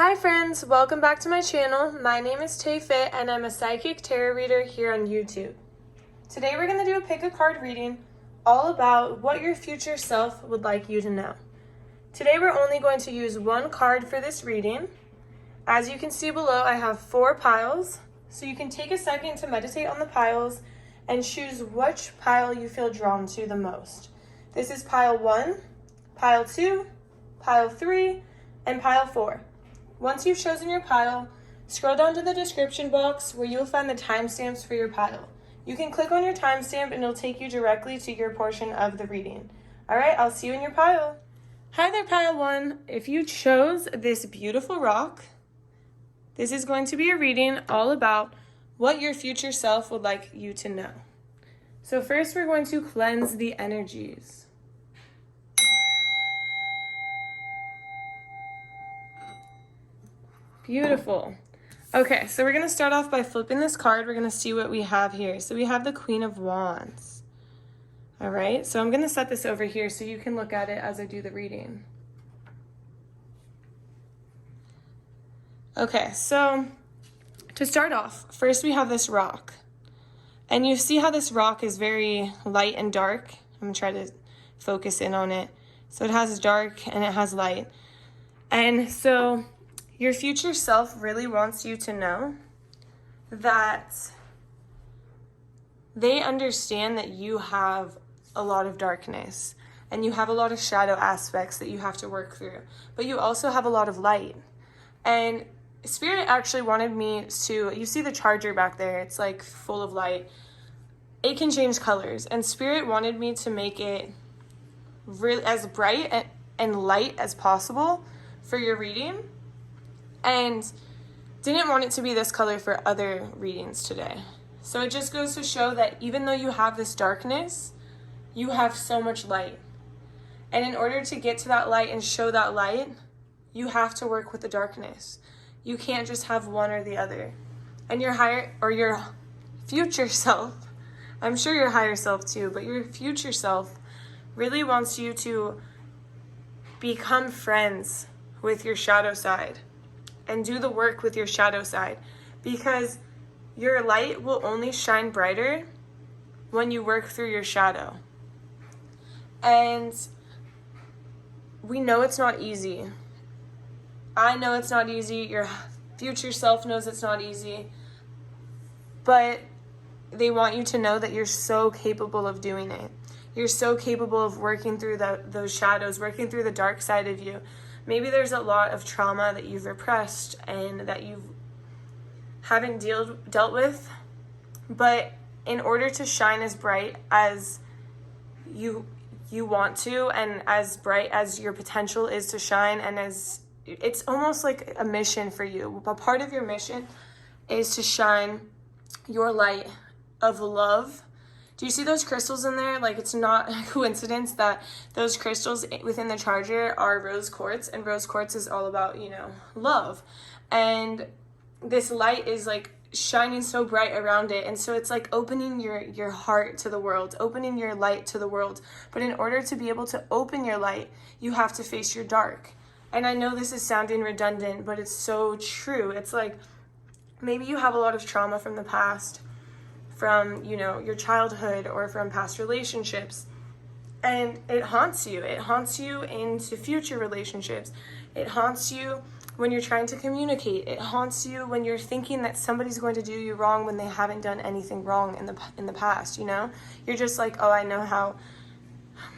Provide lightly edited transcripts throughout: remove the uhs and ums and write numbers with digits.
Hi friends, welcome back to my channel. My name is TAYFIT and I'm a psychic tarot reader here on YouTube. Today we're going to do a pick a card reading all about what your future self would like you to know. Today we're only going to use one card for this reading. As you can see below, I have 4 piles, so you can take a second to meditate on the piles and choose which pile you feel drawn to the most. This is pile 1, pile 2, pile 3, and pile 4. Once you've chosen your pile, scroll down to the description box where you'll find the timestamps for your pile. You can click on your timestamp and it'll take you directly to your portion of the reading. Alright, I'll see you in your pile. Hi there, pile 1. If you chose this beautiful rock, this is going to be a reading all about what your future self would like you to know. So first we're going to cleanse the energies. Beautiful. Okay, so we're going to start off by flipping this card. We're going to see what we have here. So we have the Queen of Wands. All right, so I'm going to set this over here so you can look at it as I do the reading. Okay, so to start off, first we have this rock. And you see how this rock is very light and dark? I'm going to try to focus in on it. So it has dark and it has light. And so your future self really wants you to know that they understand that you have a lot of darkness and you have a lot of shadow aspects that you have to work through, but you also have a lot of light. And Spirit actually wanted me to, you see the charger back there, it's like full of light. It can change colors, and Spirit wanted me to make it really as bright and light as possible for your reading, and didn't want it to be this color for other readings today. So it just goes to show that even though you have this darkness, you have so much light. And in order to get to that light and show that light, you have to work with the darkness. You can't just have one or the other. And your higher or your future self, I'm sure your higher self too, but your future self really wants you to become friends with your shadow side and do the work with your shadow side, because your light will only shine brighter when you work through your shadow. And we know it's not easy. I know it's not easy. Your future self knows it's not easy. But they want you to know that you're so capable of doing it. You're so capable of working through those shadows, working through the dark side of you. Maybe there's a lot of trauma that you've repressed and that you haven't dealt with. But in order to shine as bright as you want to, and as bright as your potential is to shine, and as it's almost like a mission for you. A part of your mission is to shine your light of love. Do you see those crystals in there? Like, it's not a coincidence that those crystals within the charger are rose quartz, and rose quartz is all about, love. And this light is like shining so bright around it. And so it's like opening your heart to the world, opening your light to the world. But in order to be able to open your light, you have to face your dark. And I know this is sounding redundant, but it's so true. It's like maybe you have a lot of trauma from the past, from, your childhood or from past relationships. And it haunts you. It haunts you into future relationships. It haunts you when you're trying to communicate. It haunts you when you're thinking that somebody's going to do you wrong when they haven't done anything wrong in the past, You're just like, oh, I know how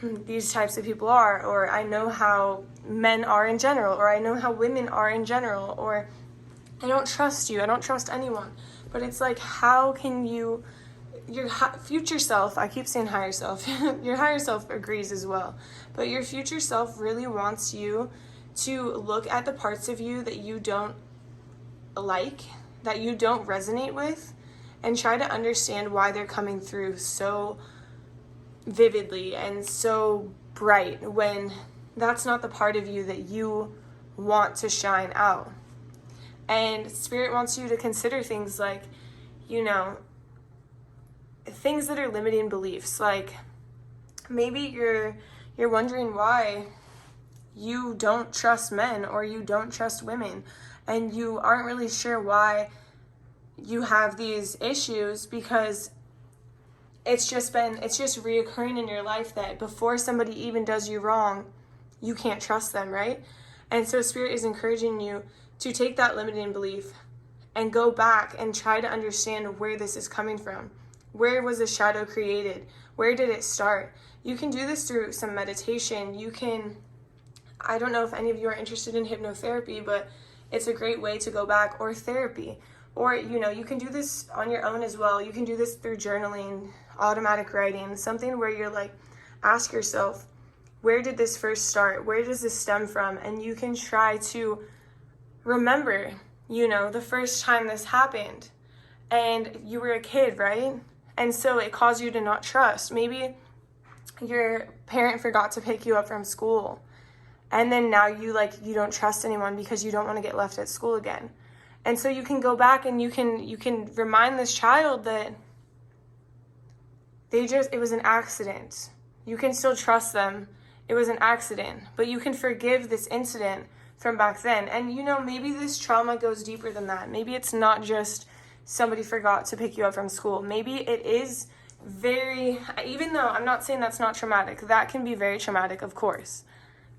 these types of people are, or I know how men are in general, or I know how women are in general, or I don't trust you. I don't trust anyone. But it's like, how can your future self, I keep saying higher self, your higher self agrees as well, but your future self really wants you to look at the parts of you that you don't like, that you don't resonate with, and try to understand why they're coming through so vividly and so bright when that's not the part of you that you want to shine out. And Spirit wants you to consider things like, things that are limiting beliefs. Like maybe you're wondering why you don't trust men or you don't trust women, and you aren't really sure why you have these issues, because it's just reoccurring in your life that before somebody even does you wrong, you can't trust them, right? And so Spirit is encouraging you to take that limiting belief and go back and try to understand where this is coming from. Where was the shadow created? Where did it start? You can do this through some meditation. You can, I don't know if any of you are interested in hypnotherapy, but it's a great way to go back, or therapy. Or, you can do this on your own as well. You can do this through journaling, automatic writing, something where you're like, ask yourself, where did this first start? Where does this stem from? And you can try to remember, the first time this happened and you were a kid, right? And so it caused you to not trust. Maybe your parent forgot to pick you up from school, and then now you don't trust anyone because you don't want to get left at school again. And so you can go back and you can remind this child that it was an accident. You can still trust them. It was an accident, but you can forgive this incident from back then. And maybe this trauma goes deeper than that. Maybe it's not just somebody forgot to pick you up from school. Maybe it is even though I'm not saying that's not traumatic, that can be very traumatic, of course.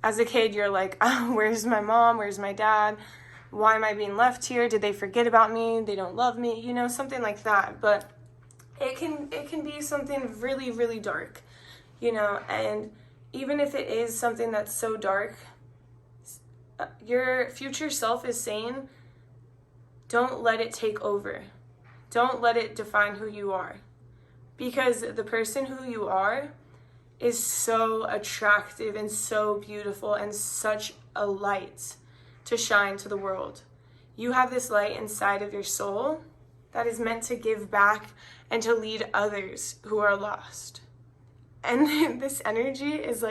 As a kid, you're like, oh, where's my mom? Where's my dad? Why am I being left here? Did they forget about me? They don't love me, something like that. But it can be something really, really dark, and even if it is something that's so dark, your future self is saying, don't let it take over. Don't let it define who you are. Because the person who you are is so attractive and so beautiful and such a light to shine to the world. You have this light inside of your soul that is meant to give back and to lead others who are lost. And this energy is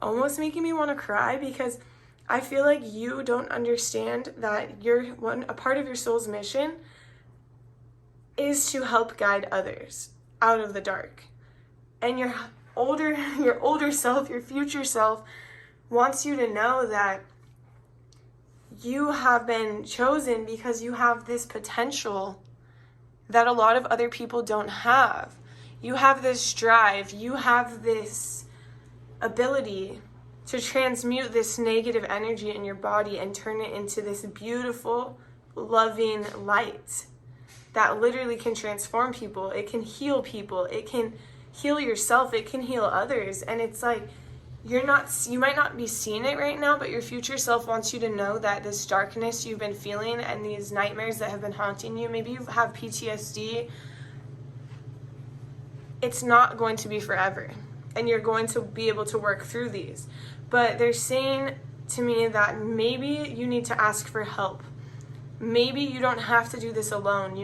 almost making me want to cry, because I feel like you don't understand that a part of your soul's mission is to help guide others out of the dark. And your older self, your future self, wants you to know that you have been chosen because you have this potential that a lot of other people don't have. You have this drive, you have this ability to transmute this negative energy in your body and turn it into this beautiful, loving light that literally can transform people. It can heal people. It can heal yourself. It can heal others. And it's you might not be seeing it right now, but your future self wants you to know that this darkness you've been feeling and these nightmares that have been haunting you, maybe you have PTSD, it's not going to be forever. And you're going to be able to work through these. But they're saying to me that maybe you need to ask for help. Maybe you don't have to do this alone,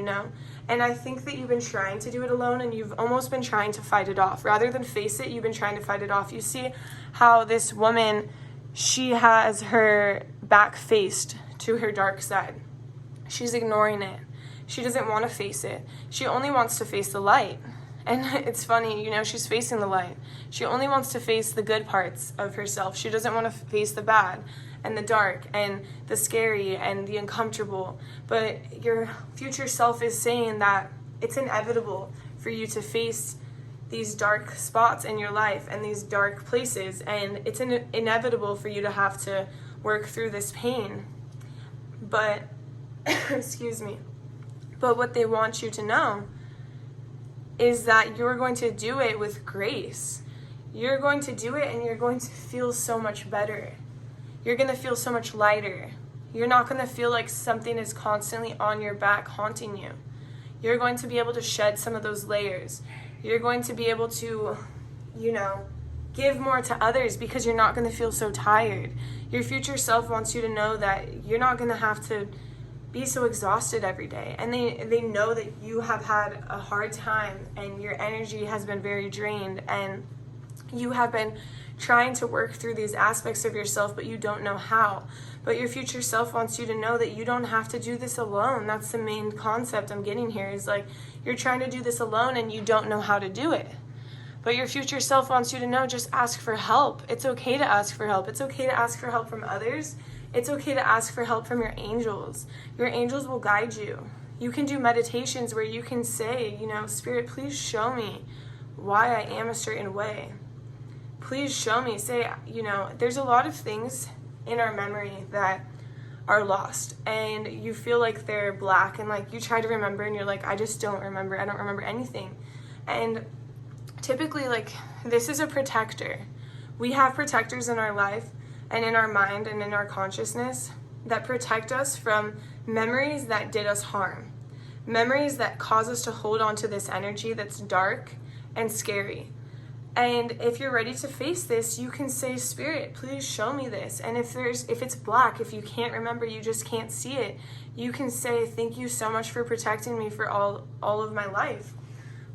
And I think that you've been trying to do it alone, and you've almost been trying to fight it off. Rather than face it, you've been trying to fight it off. You see how this woman, she has her back faced to her dark side. She's ignoring it. She doesn't want to face it. She only wants to face the light. And it's funny, she's facing the light. She only wants to face the good parts of herself. She doesn't want to face the bad and the dark and the scary and the uncomfortable. But your future self is saying that it's inevitable for you to face these dark spots in your life and these dark places. And it's inevitable for you to have to work through this pain. But, excuse me. But what they want you to know is that you're going to do it with grace. You're going to do it and you're going to feel so much better. You're going to feel so much lighter. You're not going to feel like something is constantly on your back haunting you. You're going to be able to shed some of those layers. You're going to be able to, give more to others because you're not going to feel so tired. Your future self wants you to know that you're not going to have to be so exhausted every day. And they know that you have had a hard time and your energy has been very drained and you have been trying to work through these aspects of yourself, but you don't know how. But your future self wants you to know that you don't have to do this alone. That's the main concept I'm getting here, is you're trying to do this alone and you don't know how to do it. But your future self wants you to know, just ask for help. It's okay to ask for help. It's okay to ask for help from others. It's okay to ask for help from your angels. Your angels will guide you. You can do meditations where you can say, Spirit, please show me why I am a certain way. Please show me. Say, there's a lot of things in our memory that are lost, and you feel like they're black, and like you try to remember and you're like, I just don't remember. I don't remember anything. And typically, like, this is a protector. We have protectors in our life and in our mind and in our consciousness that protect us from memories that did us harm. Memories that cause us to hold on to this energy that's dark and scary. And if you're ready to face this, you can say, Spirit, please show me this. And if it's black, if you can't remember, you just can't see it, you can say, thank you so much for protecting me for all of my life.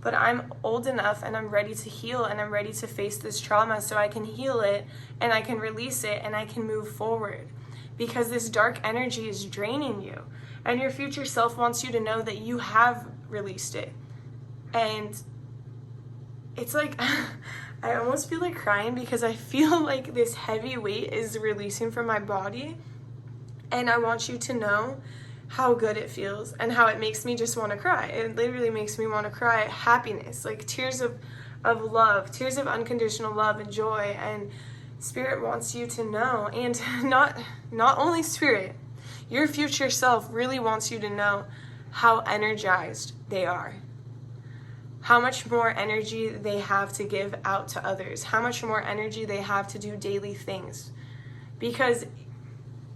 But I'm old enough and I'm ready to heal, and I'm ready to face this trauma so I can heal it and I can release it and I can move forward. Because this dark energy is draining you, and your future self wants you to know that you have released it. And it's like, I almost feel like crying because I feel like this heavy weight is releasing from my body. And I want you to know how good it feels and how it makes me just want to cry. It literally makes me want to cry happiness, like tears of love, tears of unconditional love and joy. And Spirit wants you to know, and not only Spirit, your future self really wants you to know how energized they are. How much more energy they have to give out to others. How much more energy they have to do daily things. Because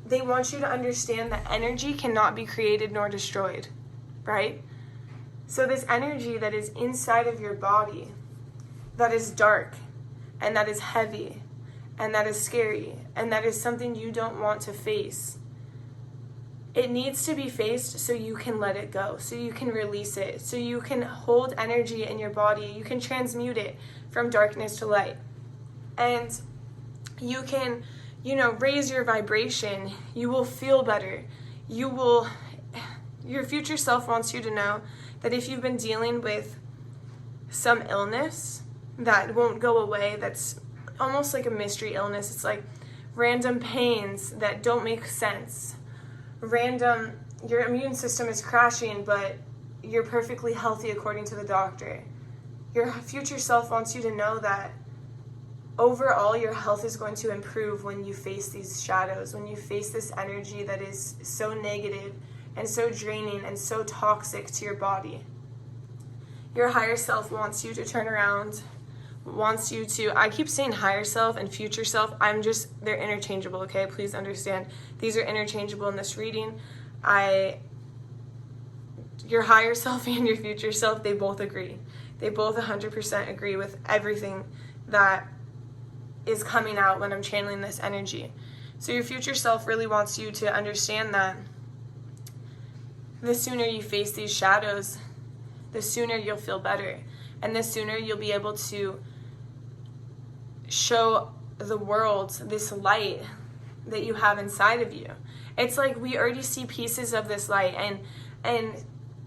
they want you to understand that energy cannot be created nor destroyed, right? So this energy that is inside of your body, that is dark, and that is heavy, and that is scary, and that is something you don't want to face, it needs to be faced so you can let it go, so you can release it, so you can hold energy in your body, you can transmute it from darkness to light. And you can, raise your vibration. You will feel better. Your future self wants you to know that if you've been dealing with some illness that won't go away, that's almost like a mystery illness, it's like random pains that don't make sense. Your immune system is crashing, but you're perfectly healthy according to the doctor. Your future self wants you to know that overall your health is going to improve when you face these shadows, when you face this energy that is so negative and so draining and so toxic to your body. Your higher self wants you to turn around, wants you to, I keep saying higher self and future self, they're interchangeable, okay? Please understand. These are interchangeable in this reading. Your higher self and your future self, they both agree. They both 100% agree with everything that is coming out when I'm channeling this energy. So your future self really wants you to understand that the sooner you face these shadows, the sooner you'll feel better. And the sooner you'll be able to show the world this light that you have inside of you. It's like we already see pieces of this light, and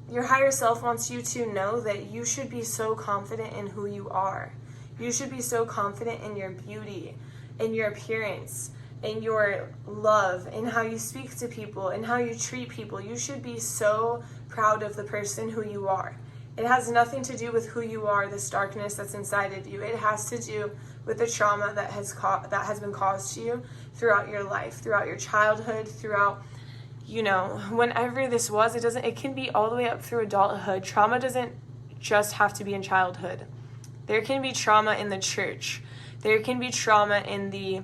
your higher self wants you to know that you should be so confident in who you are. You should be so confident in your beauty, in your appearance, in your love, in how you speak to people, in how you treat people. You should be so proud of the person who you are. It has nothing to do with who you are, this darkness that's inside of you. It has to do with the trauma that has been caused to you throughout your life, throughout your childhood, throughout, whenever this was. It can be all the way up through adulthood. Trauma doesn't just have to be in childhood. There can be trauma in the church. There can be trauma in the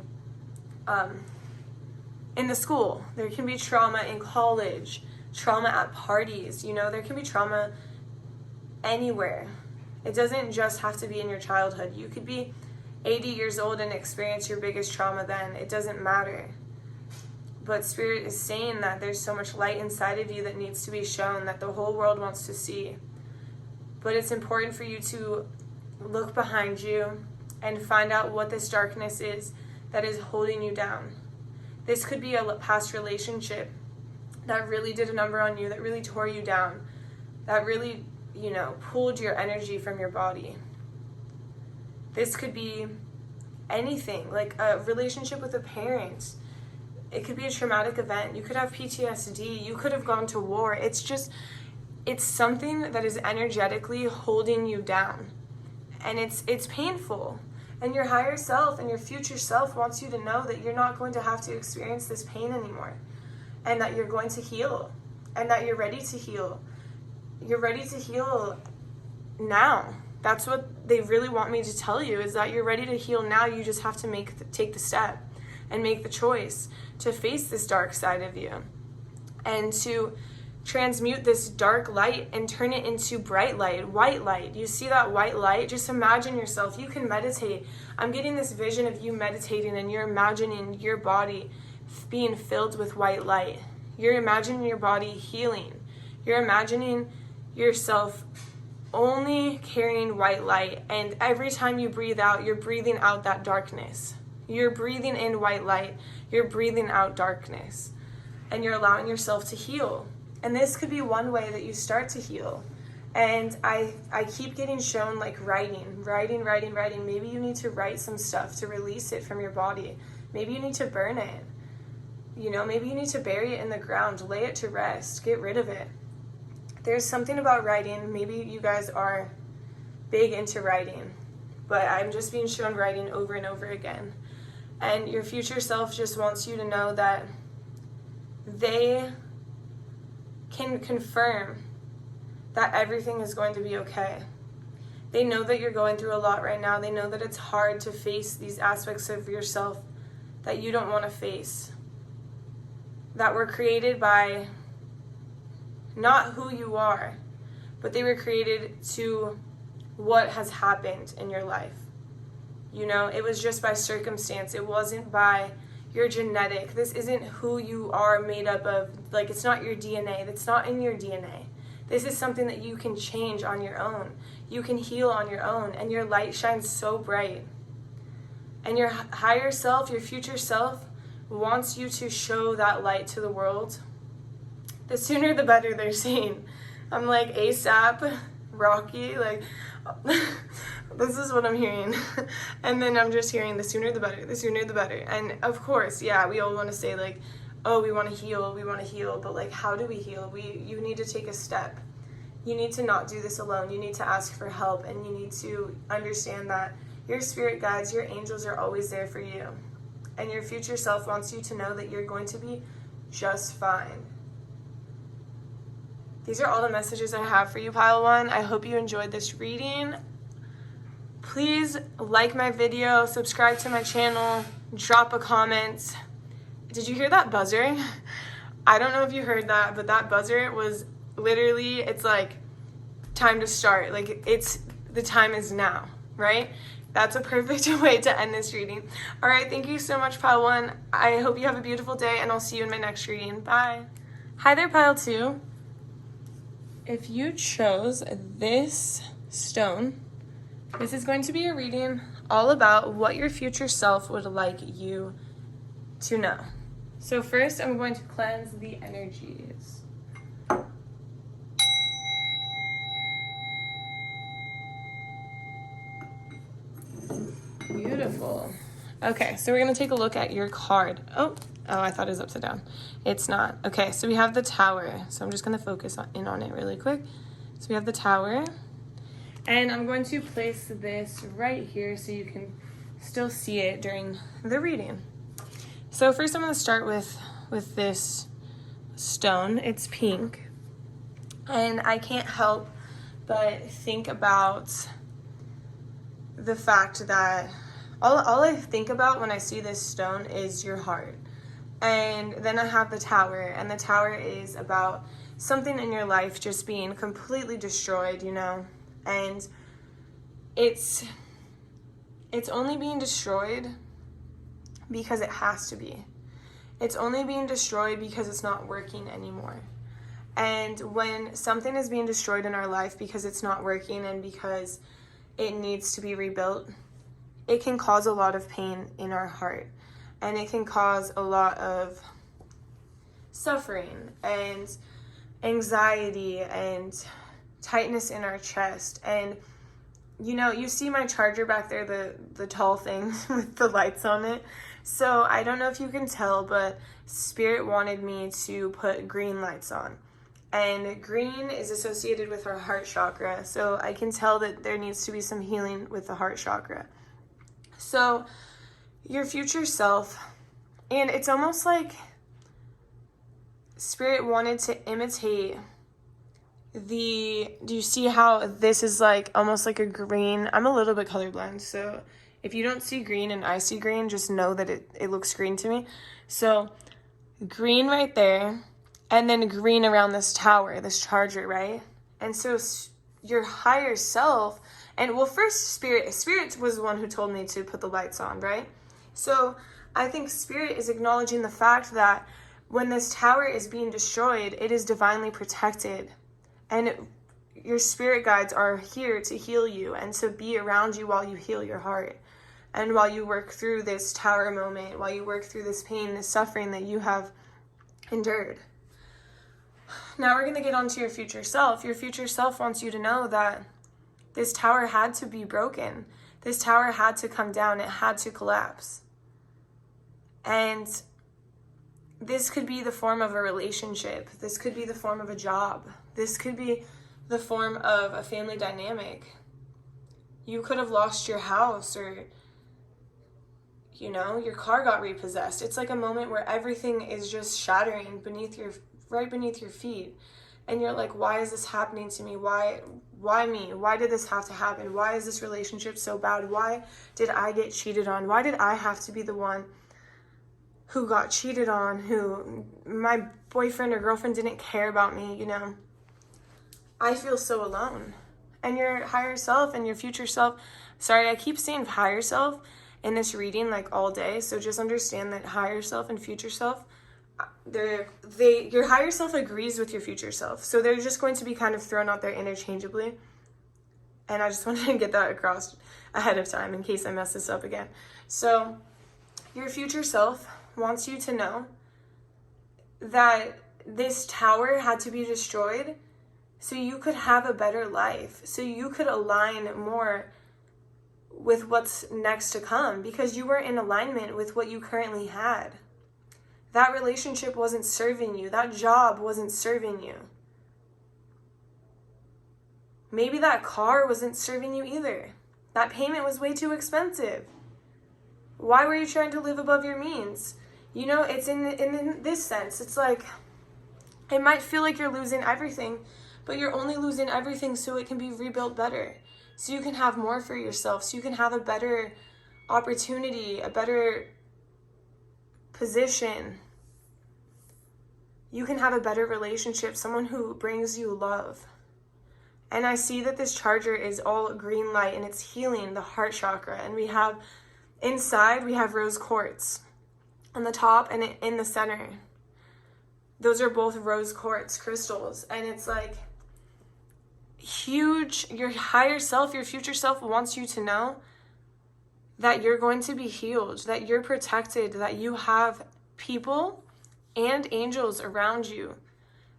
school. There can be trauma in college, trauma at parties. There can be trauma anywhere. It doesn't just have to be in your childhood. You could be 80 years old and experience your biggest trauma then. It doesn't matter. But Spirit is saying that there's so much light inside of you that needs to be shown, that the whole world wants to see. But it's important for you to look behind you and find out what this darkness is that is holding you down. This could be a past relationship that really did a number on you, that really tore you down, that really, pulled your energy from your body. This could be anything, like a relationship with a parent. It could be a traumatic event. You could have PTSD. You could have gone to war. It's something that is energetically holding you down. And it's painful. And your higher self and your future self wants you to know that you're not going to have to experience this pain anymore. And that you're going to heal. And that you're ready to heal. You're ready to heal now. That's what they really want me to tell you, is that you're ready to heal now. You just have to take the step and make the choice to face this dark side of you and to transmute this dark light and turn it into bright light, white light. You see that white light? Just imagine yourself. You can meditate. I'm getting this vision of you meditating, and you're imagining your body being filled with white light. You're imagining your body healing. You're imagining yourself only carrying white light, and every time you breathe out, you're breathing out that darkness. You're breathing in white light, you're breathing out darkness, and you're allowing yourself to heal. And this could be one way that you start to heal. And I keep getting shown like writing. Maybe you need to write some stuff to release it from your body. Maybe you need to burn it. Maybe you need to bury it in the ground, lay it to rest, get rid of it. There's something about writing. Maybe you guys are big into writing, but I'm just being shown writing over and over again. And your future self just wants you to know that they can confirm that everything is going to be okay. They know that you're going through a lot right now. They know that it's hard to face these aspects of yourself that you don't want to face, that were created by not who you are, but they were created to what has happened in your life. It was just by circumstance. It wasn't by your genetic. This isn't who you are made up of. Like, it's not your DNA. That's not in your DNA. This is something that you can change on your own. You can heal on your own, and your light shines so bright. And your higher self, your future self, wants you to show that light to the world. The sooner the better, they're saying. I'm like, ASAP, Rocky, like, this is what I'm hearing. And then I'm just hearing the sooner the better, the sooner the better. And of course, yeah, we all want to say like, oh, we want to heal, but like, how do we heal? You need to take a step. You need to not do this alone. You need to ask for help, and you need to understand that your spirit guides, your angels are always there for you. And your future self wants you to know that you're going to be just fine. These are all the messages I have for you, Pile 1. I hope you enjoyed this reading. Please like my video, subscribe to my channel, drop a comment. Did you hear that buzzer? I don't know if you heard that, but that buzzer was literally, it's like time to start. Like, the time is now, right? That's a perfect way to end this reading. All right, thank you so much, Pile 1. I hope you have a beautiful day, and I'll see you in my next reading. Bye. Hi there, Pile 2. If you chose this stone, this is going to be a reading all about what your future self would like you to know. So first, I'm going to cleanse the energies. Beautiful. Okay, so we're going to take a look at your card. Oh, I thought it was upside down. It's not. Okay, so we have the Tower. So I'm just going to focus in on it really quick. So we have the Tower. And I'm going to place this right here so you can still see it during the reading. So first I'm going to start with this stone. It's pink. And I can't help but think about the fact that all I think about when I see this stone is your heart. And then I have the Tower, and the Tower is about something in your life just being completely destroyed, and it's only being destroyed because it has to be. It's only being destroyed because it's not working anymore. And when something is being destroyed in our life because it's not working and because it needs to be rebuilt, it can cause a lot of pain in our heart. And it can cause a lot of suffering and anxiety and tightness in our chest. And you know, you see my charger back there, the tall thing with the lights on it. So I don't know if you can tell, but Spirit wanted me to put green lights on. And green is associated with our heart chakra. So I can tell that there needs to be some healing with the heart chakra. So your future self, and it's almost like Spirit wanted to imitate do you see how this is like almost like a green? I'm a little bit colorblind, so if you don't see green and I see green, just know that it looks green to me. So green right there, and then green around this tower, this charger, right? And so your higher self, and well, first Spirit was the one who told me to put the lights on, right? So I think Spirit is acknowledging the fact that when this tower is being destroyed, it is divinely protected. And your spirit guides are here to heal you and to be around you while you heal your heart. And while you work through this tower moment, while you work through this pain, this suffering that you have endured. Now we're going to get on to your future self. Your future self wants you to know that this tower had to be broken. This tower had to come down. It had to collapse. And this could be the form of a relationship. This could be the form of a job. This could be the form of a family dynamic. You could have lost your house, or, you know, your car got repossessed. It's like a moment where everything is just shattering right beneath your feet. And you're like, why is this happening to me? Why me? Why did this have to happen? Why is this relationship so bad? Why did I get cheated on? Why did I have to be the one who got cheated on, who my boyfriend or girlfriend didn't care about me, you know? I feel so alone. And your higher self and your future self, sorry, I keep saying higher self in this reading like all day, so just understand that higher self and future self, your higher self agrees with your future self, so they're just going to be kind of thrown out there interchangeably. And I just wanted to get that across ahead of time in case I mess this up again. So your future self wants you to know that this tower had to be destroyed so you could have a better life, so you could align more with what's next to come, because you were in alignment with what you currently had. That relationship wasn't serving you. That job wasn't serving you. Maybe that car wasn't serving you either. That payment was way too expensive. Why were you trying to live above your means? You know, it's in this sense. It's like, it might feel like you're losing everything, but you're only losing everything so it can be rebuilt better. So you can have more for yourself. So you can have a better opportunity, a better position. You can have a better relationship, someone who brings you love. And I see that this charger is all green light and it's healing the heart chakra. And we have, inside, we have rose quartz on the top and in the center. Those are both rose quartz crystals. And it's like huge. Your higher self, your future self wants you to know that you're going to be healed, that you're protected, that you have people and angels around you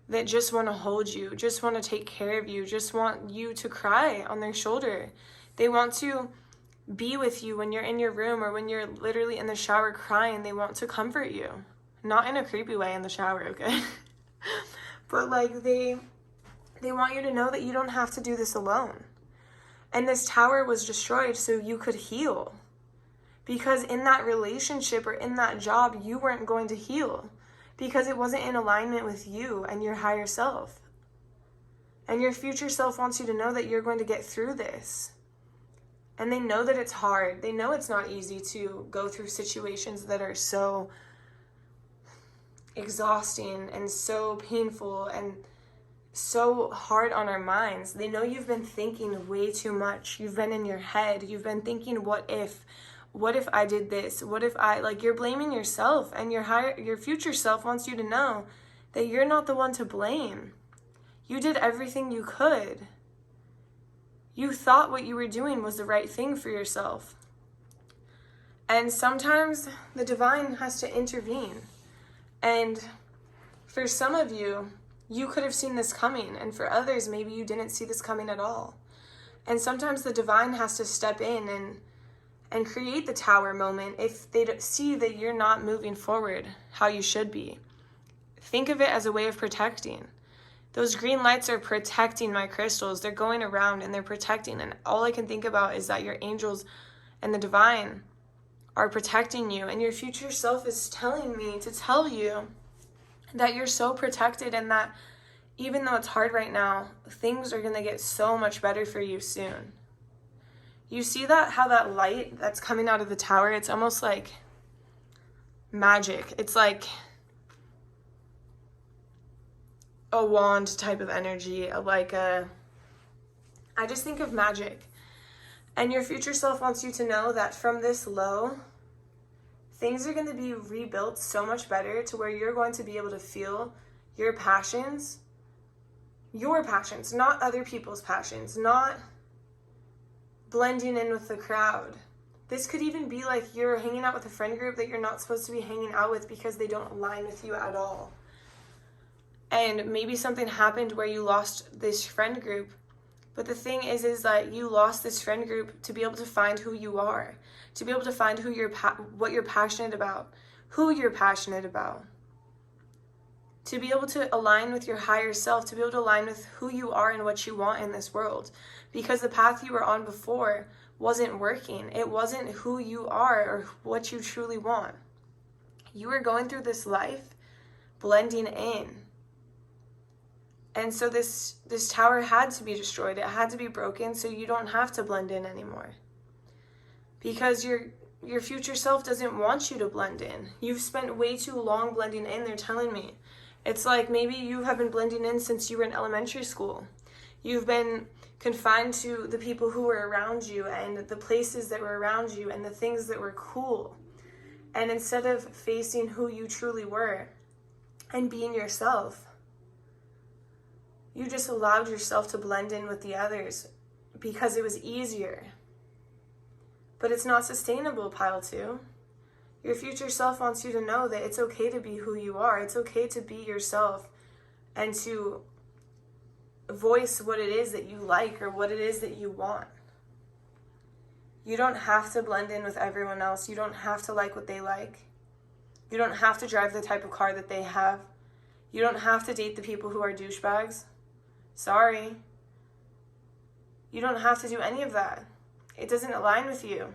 that just want to hold you, just want to take care of you, just want you to cry on their shoulder. They want to be with you when you're in your room or when you're literally in the shower crying. They want to comfort you. Not in a creepy way in the shower, okay? But like they want you to know that you don't have to do this alone. And this tower was destroyed so you could heal. Because in that relationship or in that job, you weren't going to heal. Because it wasn't in alignment with you and your higher self. And your future self wants you to know that you're going to get through this. And they know that it's hard. They know it's not easy to go through situations that are so exhausting and so painful and so hard on our minds. They know you've been thinking way too much. You've been in your head. You've been thinking, what if I did this? What if you're blaming yourself, and your future self wants you to know that you're not the one to blame. You did everything you could. You thought what you were doing was the right thing for yourself. And sometimes the divine has to intervene. And for some of you, you could have seen this coming. And for others, maybe you didn't see this coming at all. And sometimes the divine has to step in and create the tower moment if they see that you're not moving forward how you should be. Think of it as a way of protecting. Those green lights are protecting my crystals. They're going around and they're protecting. And all I can think about is that your angels and the divine are protecting you. And your future self is telling me to tell you that you're so protected, and that even though it's hard right now, things are going to get so much better for you soon. You see that, how that light that's coming out of the tower, it's almost like magic. It's like a wand type of energy, I just think of magic. And your future self wants you to know that from this low, things are going to be rebuilt so much better, to where you're going to be able to feel your passions, not other people's passions, not blending in with the crowd. This could even be like you're hanging out with a friend group that you're not supposed to be hanging out with because they don't align with you at all. And maybe something happened where you lost this friend group. But the thing is that you lost this friend group to be able to find who you are, to be able to find what you're passionate about, who you're passionate about, to be able to align with your higher self, to be able to align with who you are and what you want in this world. Because the path you were on before wasn't working. It wasn't who you are or what you truly want. You were going through this life blending in. And so this tower had to be destroyed. It had to be broken so you don't have to blend in anymore. Because your future self doesn't want you to blend in. You've spent way too long blending in, they're telling me. It's like maybe you have been blending in since you were in elementary school. You've been confined to the people who were around you and the places that were around you and the things that were cool. And instead of facing who you truly were and being yourself, you just allowed yourself to blend in with the others because it was easier. But it's not sustainable, pile 2. Your future self wants you to know that it's okay to be who you are. It's okay to be yourself and to voice what it is that you like or what it is that you want. You don't have to blend in with everyone else. You don't have to like what they like. You don't have to drive the type of car that they have. You don't have to date the people who are douchebags. Sorry. You don't have to do any of that. It doesn't align with you.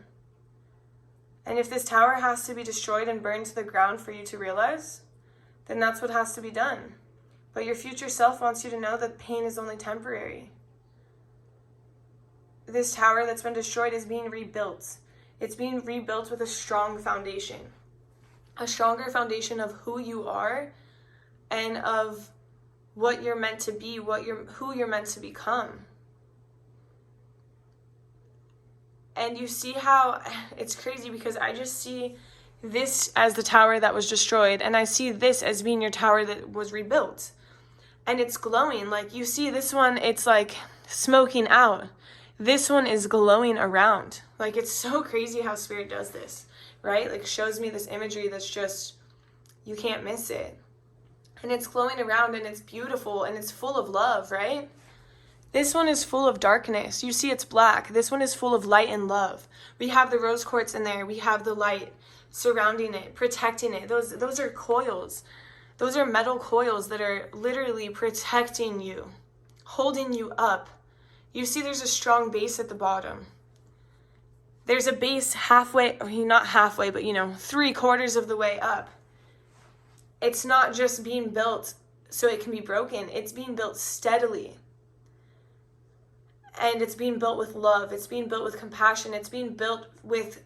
And if this tower has to be destroyed and burned to the ground for you to realize, then that's what has to be done. But your future self wants you to know that pain is only temporary. This tower that's been destroyed is being rebuilt. It's being rebuilt with a strong foundation. A stronger foundation of who you are and of what you're meant to be, who you're meant to become. And you see how it's crazy, because I just see this as the tower that was destroyed, and I see this as being your tower that was rebuilt. And it's glowing. Like, you see this one, it's like smoking out. This one is glowing around. Like, it's so crazy how Spirit does this, right? Like, shows me this imagery that's just, you can't miss it. And it's glowing around, and it's beautiful, and it's full of love, right? This one is full of darkness. You see it's black. This one is full of light and love. We have the rose quartz in there. We have the light surrounding it, protecting it. Those are coils. Those are metal coils that are literally protecting you, holding you up. You see there's a strong base at the bottom. There's a base halfway, or not halfway, but 3/4 of the way up. It's not just being built so it can be broken. It's being built steadily. And it's being built with love. It's being built with compassion. It's being built with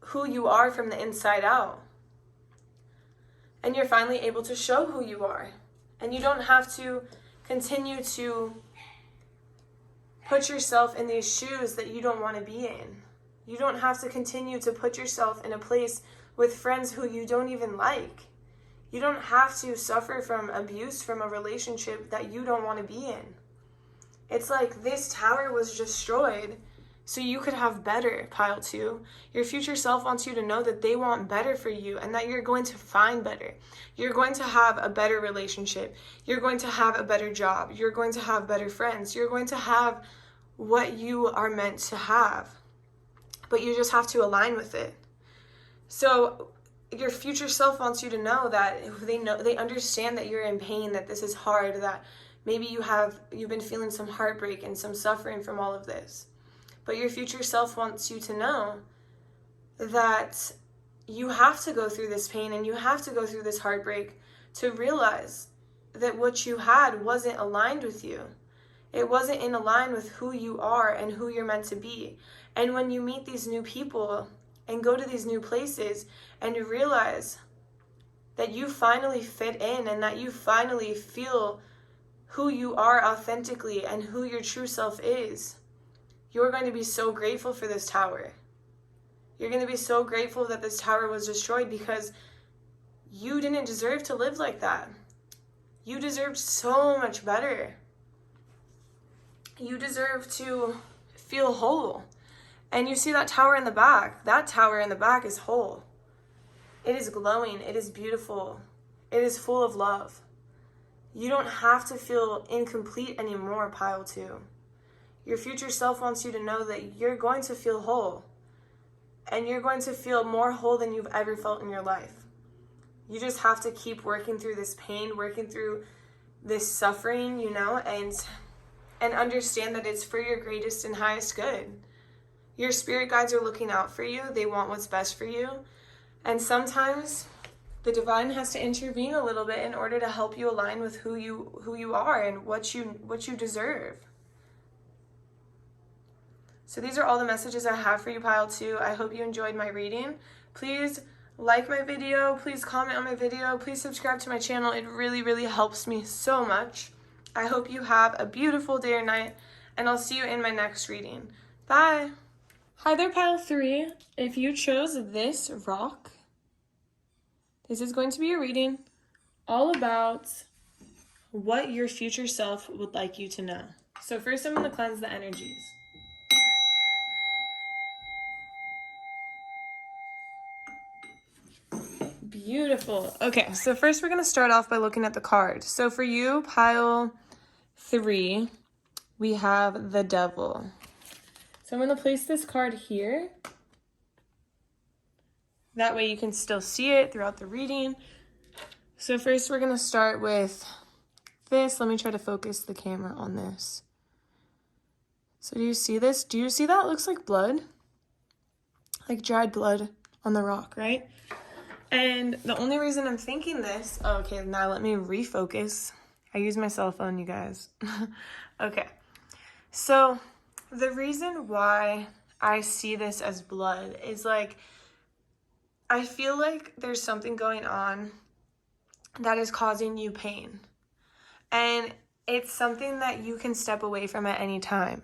who you are from the inside out. And you're finally able to show who you are. And you don't have to continue to put yourself in these shoes that you don't want to be in. You don't have to continue to put yourself in a place with friends who you don't even like. You don't have to suffer from abuse from a relationship that you don't want to be in. It's like this tower was destroyed so you could have better, pile 2. Your future self wants you to know that they want better for you and that you're going to find better. You're going to have a better relationship. You're going to have a better job. You're going to have better friends. You're going to have what you are meant to have, but you just have to align with it. So your future self wants you to know that they understand that you're in pain, that this is hard, that maybe you've been feeling some heartbreak and some suffering from all of this. But your future self wants you to know that you have to go through this pain and you have to go through this heartbreak to realize that what you had wasn't aligned with you. It wasn't in line with who you are and who you're meant to be. And when you meet these new people and go to these new places and you realize that you finally fit in and that you finally feel who you are authentically and who your true self is, you're going to be so grateful for this tower. You're going to be so grateful that this tower was destroyed, because you didn't deserve to live like that. You deserved so much better. You deserve to feel whole. And you see that tower in the back. That tower in the back is whole. It is glowing. It is beautiful. It is full of love. You don't have to feel incomplete anymore, pile 2. Your future self wants you to know that you're going to feel whole. And you're going to feel more whole than you've ever felt in your life. You just have to keep working through this pain, working through this suffering, and understand that it's for your greatest and highest good. Your spirit guides are looking out for you. They want what's best for you. And sometimes the divine has to intervene a little bit in order to help you align with who you are and what you deserve. So these are all the messages I have for you, pile 2. I hope you enjoyed my reading. Please like my video. Please comment on my video. Please subscribe to my channel. It really, really helps me so much. I hope you have a beautiful day or night, and I'll see you in my next reading. Bye. Hi there, pile 3. If you chose this rock, this is going to be a reading all about what your future self would like you to know. So first I'm going to cleanse the energies. Beautiful. Okay, so first we're going to start off by looking at the card. So for you, pile 3, we have the Devil. So I'm going to place this card here. That way you can still see it throughout the reading. So first we're going to start with this. Let me try to focus the camera on this. So do you see this? Do you see that? It looks like blood. Like dried blood on the rock, right? And the only reason I'm thinking this... Okay, now let me refocus. I use my cell phone, you guys. Okay. So the reason why I see this as blood is like, I feel like there's something going on that is causing you pain. And it's something that you can step away from at any time.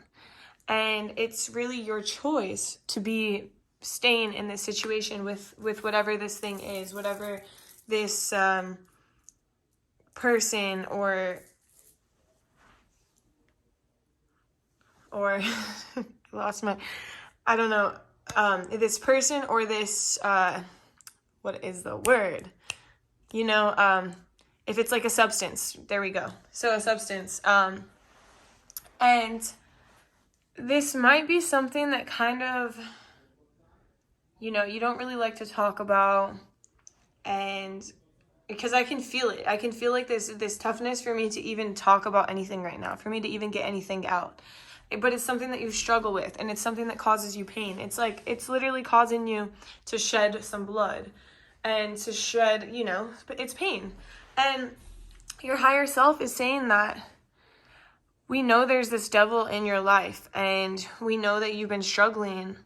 And it's really your choice to be staying in this situation with whatever this thing is, whatever this person or lost my, I don't know, this person or this, what is the word? If it's like a substance, there we go. So a substance. And this might be something that kind of, you don't really like to talk about, and because I can feel it. I can feel like this toughness for me to even talk about anything right now, for me to even get anything out. But it's something that you struggle with, and it's something that causes you pain. It's like, it's literally causing you to shed some blood and to shed, but it's pain. And your higher self is saying that we know there's this devil in your life, and we know that you've been struggling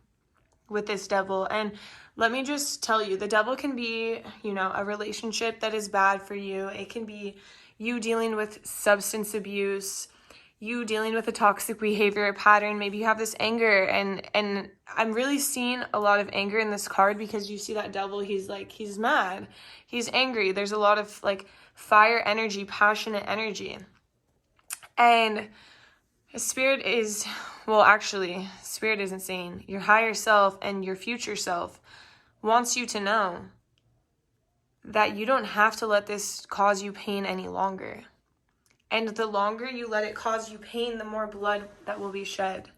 with this devil. And let me just tell you, the devil can be, a relationship that is bad for you. It can be you dealing with substance abuse, you dealing with a toxic behavior pattern. Maybe you have this anger, and I'm really seeing a lot of anger in this card, because you see that devil, he's mad, he's angry. There's a lot of like fire energy, passionate energy. And Spirit isn't saying, your higher self and your future self wants you to know that you don't have to let this cause you pain any longer. And the longer you let it cause you pain, the more blood that will be shed.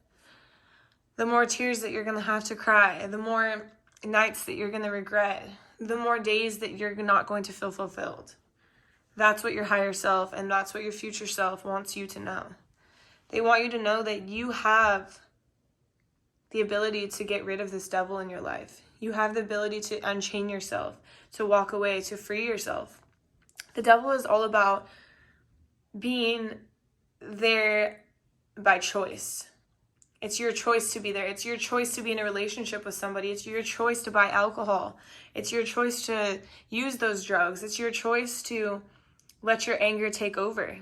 the more tears that you're going to have to cry, the more nights that you're going to regret, the more days that you're not going to feel fulfilled. That's what your higher self and that's what your future self wants you to know. They want you to know that you have the ability to get rid of this devil in your life. You have the ability to unchain yourself, to walk away, to free yourself. The devil is all about being there by choice. It's your choice to be there. It's your choice to be in a relationship with somebody. It's your choice to buy alcohol. It's your choice to use those drugs. It's your choice to let your anger take over.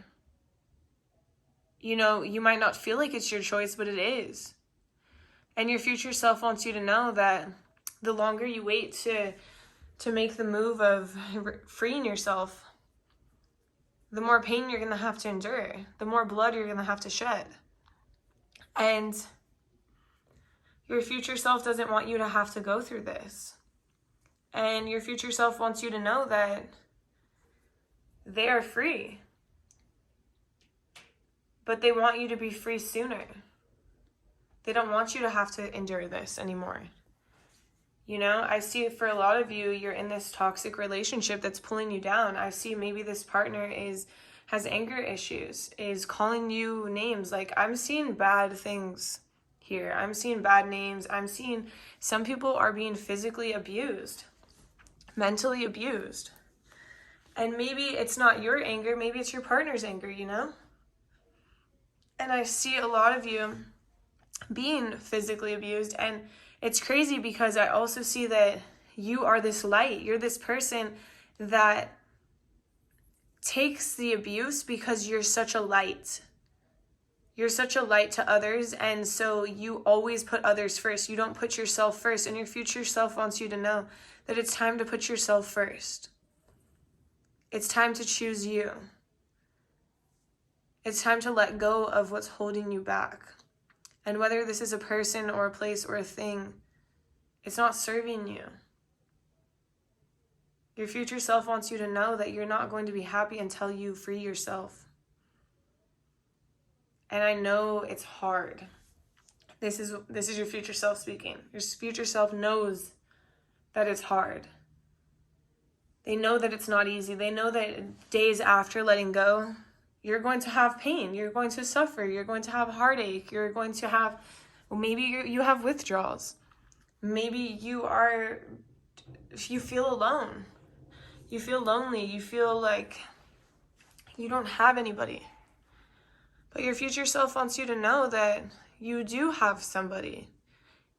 You know, you might not feel like it's your choice, but it is. And your future self wants you to know that the longer you wait to make the move of freeing yourself, the more pain you're going to have to endure, the more blood you're going to have to shed. And your future self doesn't want you to have to go through this. And your future self wants you to know that they are free. But they want you to be free sooner. They don't want you to have to endure this anymore. You know, I see for a lot of you, you're in this toxic relationship that's pulling you down. I see maybe this partner has anger issues, is calling you names. Like, I'm seeing bad things here. I'm seeing bad names. I'm seeing some people are being physically abused, mentally abused. And maybe it's not your anger, maybe it's your partner's anger, you know? And I see a lot of you being physically abused, and it's crazy because I also see that you are this light. You're this person that takes the abuse because you're such a light. You're such a light to others, and so you always put others first. You don't put yourself first, and your future self wants you to know that it's time to put yourself first. It's time to choose you. It's time to let go of what's holding you back. And whether this is a person or a place or a thing, it's not serving you. Your future self wants you to know that you're not going to be happy until you free yourself. And I know it's hard. This is your future self speaking. Your future self knows that it's hard. They know that it's not easy. They know that days after letting go, you're going to have pain. You're going to suffer. You're going to have heartache. You're going to have, maybe you have withdrawals. Maybe you feel alone. You feel lonely. You feel like you don't have anybody. But your future self wants you to know that you do have somebody.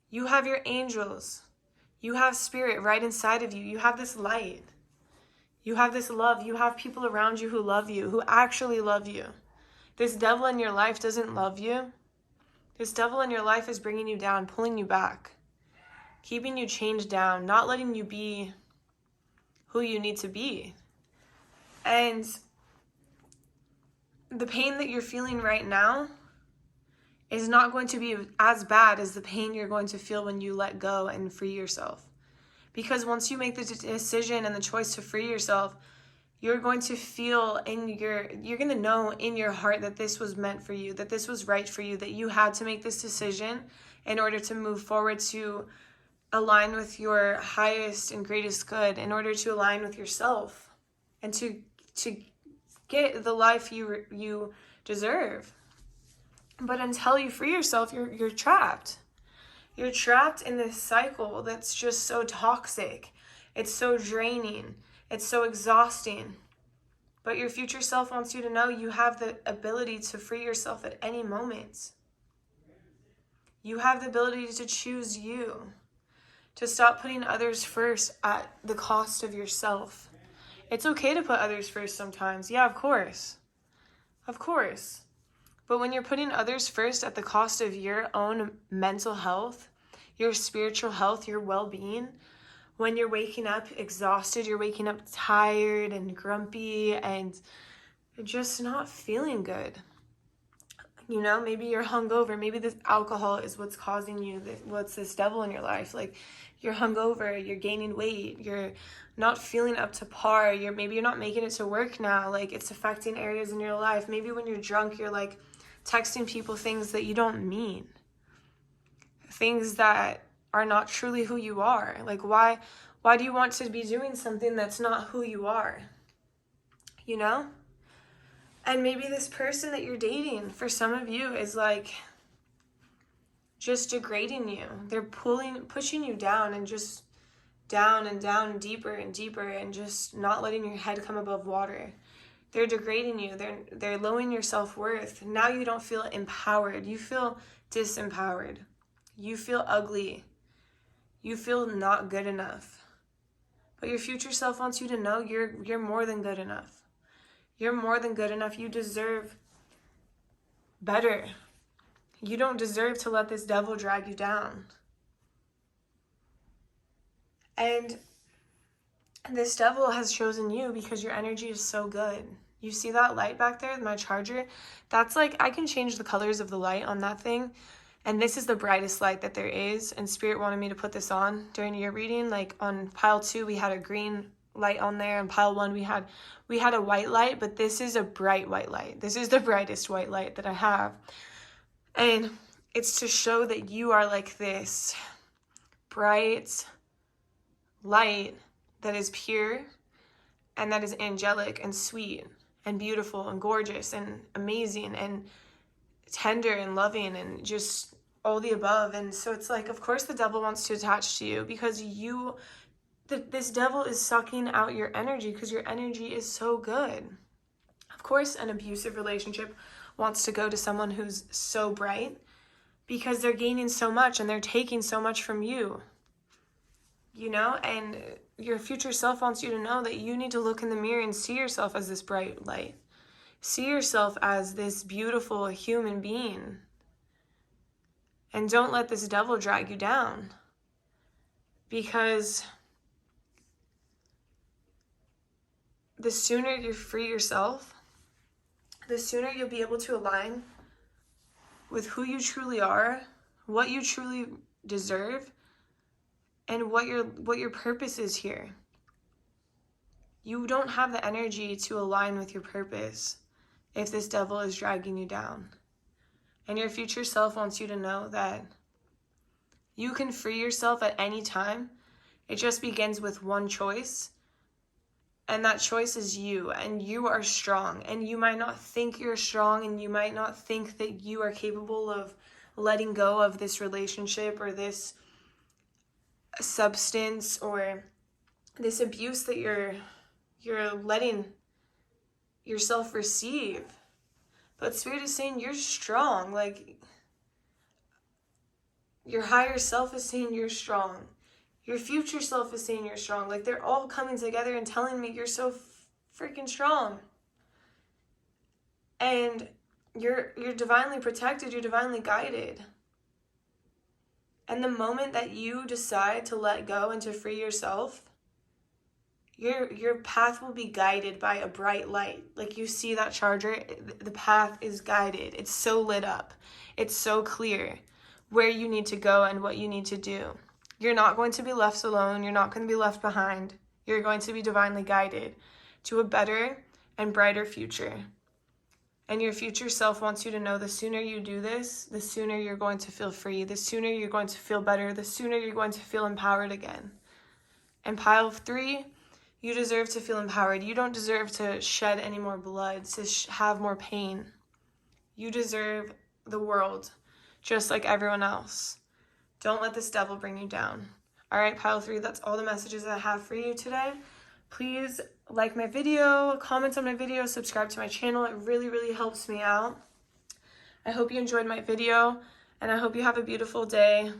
You have your angels. You have spirit right inside of you. You have this light. You have this love. You have people around you who love you, who actually love you. This devil in your life doesn't love you. This devil in your life is bringing you down, pulling you back, keeping you chained down, not letting you be who you need to be. And the pain that you're feeling right now is not going to be as bad as the pain you're going to feel when you let go and free yourself. Because once you make the decision and the choice to free yourself, you're going to feel you're going to know in your heart that this was meant for you, that this was right for you, that you had to make this decision in order to move forward, to align with your highest and greatest good, in order to align with yourself and to get the life you deserve. But until you free yourself, you're trapped. You're trapped in this cycle that's just so toxic. It's so draining. It's so exhausting. But your future self wants you to know you have the ability to free yourself at any moment. You have the ability to choose you, to stop putting others first at the cost of yourself. It's okay to put others first sometimes. Yeah, of course. Of course. But when you're putting others first at the cost of your own mental health, your spiritual health, your well-being, when you're waking up exhausted, you're waking up tired and grumpy and just not feeling good. You know, maybe you're hungover. Maybe this alcohol is what's causing you, what's this devil in your life. Like, you're hungover, you're gaining weight, you're not feeling up to par, maybe you're not making it to work now. Like, it's affecting areas in your life. Maybe when you're drunk, you're like texting people things that you don't mean. things that are not truly who you are. Like, why do you want to be doing something that's not who you are? You know? And maybe this person that you're dating, for some of you, is like just degrading you. They're pushing you down, and just down and down, deeper and deeper, and just not letting your head come above water. They're degrading you. They're lowering your self-worth. Now you don't feel empowered. You feel disempowered. You feel ugly. You feel not good enough. But your future self wants you to know you're more than good enough. You're more than good enough. You deserve better. You don't deserve to let this devil drag you down. And this devil has chosen you because your energy is so good. You see that light back there, my charger? That's like, I can change the colors of the light on that thing. And this is the brightest light that there is. And Spirit wanted me to put this on during your reading. Like on pile 2, we had a green light on there. On pile 1, we had a white light, but this is a bright white light. This is the brightest white light that I have. And it's to show that you are like this bright light that is pure and that is angelic and sweet and beautiful and gorgeous and amazing and tender and loving and just all the above. And so it's like, of course the devil wants to attach to you because this devil is sucking out your energy because your energy is so good. Of course, an abusive relationship wants to go to someone who's so bright because they're gaining so much and they're taking so much from you, you know? And your future self wants you to know that you need to look in the mirror and see yourself as this bright light. See yourself as this beautiful human being. And don't let this devil drag you down. Because the sooner you free yourself, the sooner you'll be able to align with who you truly are, what you truly deserve, and what your purpose is here. You don't have the energy to align with your purpose if this devil is dragging you down. And your future self wants you to know that you can free yourself at any time. It just begins with one choice. And that choice is you, and you are strong. And you might not think you're strong, and you might not think that you are capable of letting go of this relationship or this substance or this abuse that you're letting yourself receive. But Spirit is saying you're strong. Like, your higher self is saying you're strong. Your future self is saying you're strong. Like, they're all coming together and telling me you're so freaking strong. And you're divinely protected. You're divinely guided. And the moment that you decide to let go and to free yourself, your path will be guided by a bright light. Like, you see that charger, the path is guided. It's so lit up. It's so clear where you need to go and what you need to do. You're not going to be left alone. You're not going to be left behind. You're going to be divinely guided to a better and brighter future. And your future self wants you to know the sooner you do this, the sooner you're going to feel free, the sooner you're going to feel better, the sooner you're going to feel empowered again. And pile 3, you deserve to feel empowered. You don't deserve to shed any more blood, to have more pain. You deserve the world, just like everyone else. Don't let this devil bring you down. All right, pile 3, that's all the messages I have for you today. Please like my video, comment on my video, subscribe to my channel. It really, really helps me out. I hope you enjoyed my video, and I hope you have a beautiful day,